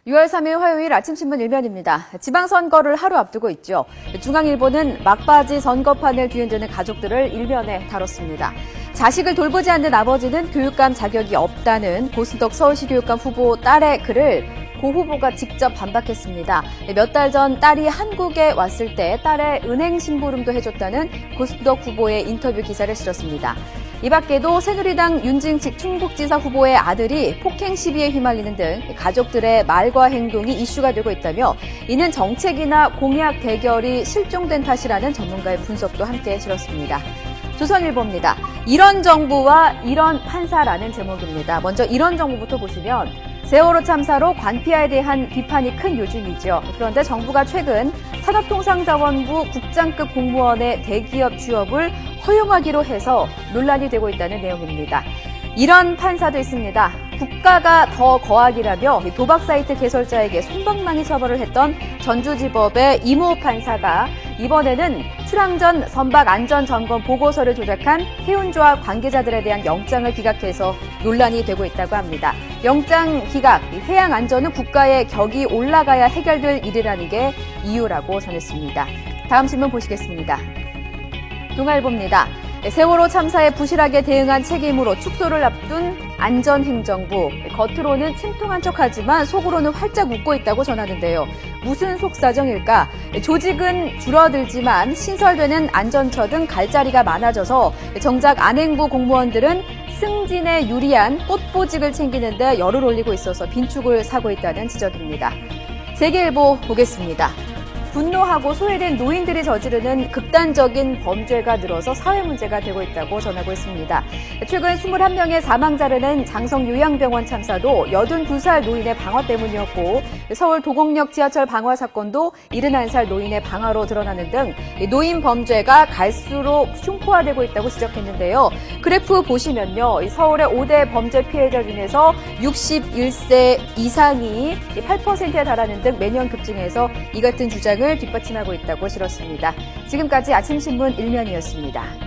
6월 3일 화요일 아침신문 1면입니다. 지방선거를 하루 앞두고 있죠. 중앙일보는 막바지 선거판을 뒤흔드는 가족들을 일면에 다뤘습니다. 자식을 돌보지 않는 아버지는 교육감 자격이 없다는 고순덕 서울시 교육감 후보 딸의 글을 고 후보가 직접 반박했습니다. 몇 달 전 딸이 한국에 왔을 때 딸의 은행 심부름도 해줬다는 고순덕 후보의 인터뷰 기사를 실었습니다. 이 밖에도 새누리당 윤진식 충북지사 후보의 아들이 폭행 시비에 휘말리는 등 가족들의 말과 행동이 이슈가 되고 있다며 이는 정책이나 공약 대결이 실종된 탓이라는 전문가의 분석도 함께 실었습니다. 조선일보입니다. 이런 정부와 이런 판사라는 제목입니다. 먼저 이런 정부부터 보시면 세월호 참사로 관피아에 대한 비판이 큰 요즘이죠. 그런데 정부가 최근 산업통상자원부 국장급 공무원의 대기업 취업을 허용하기로 해서 논란이 되고 있다는 내용입니다. 이런 판사도 있습니다. 국가가 더 거하기라며 도박 사이트 개설자에게 솜방망이 처벌을 했던 전주지법의 이모 판사가 이번에는 출항 전 선박 안전점검 보고서를 조작한 해운조합 관계자들에 대한 영장을 기각해서 논란이 되고 있다고 합니다. 영장 기각, 해양 안전은 국가의 격이 올라가야 해결될 일이라는 게 이유라고 전했습니다. 다음 신문 보시겠습니다. 동아일보입니다. 세월호 참사에 부실하게 대응한 책임으로 축소를 앞둔 안전행정부. 겉으로는 침통한 척하지만 속으로는 활짝 웃고 있다고 전하는데요. 무슨 속사정일까? 조직은 줄어들지만 신설되는 안전처 등 갈 자리가 많아져서 정작 안행부 공무원들은 승진에 유리한 꽃보직을 챙기는데 열을 올리고 있어서 빈축을 사고 있다는 지적입니다. 세계일보 보겠습니다. 분노하고 소외된 노인들이 저지르는 극단적인 범죄가 늘어서 사회 문제가 되고 있다고 전하고 있습니다. 최근 21명의 사망자를 낸 장성 요양병원 참사도 82살 노인의 방화 때문이었고 서울 도곡역 지하철 방화 사건도 71살 노인의 방화로 드러나는 등 노인 범죄가 갈수록 흉포화되고 있다고 지적했는데요. 그래프 보시면요. 서울의 5대 범죄 피해자 중에서 61세 이상이 8%에 달하는 등 매년 급증해서 이 같은 주장을 뒷받침하고 있다고 실었습니다. 지금까지 아침신문 1면이었습니다.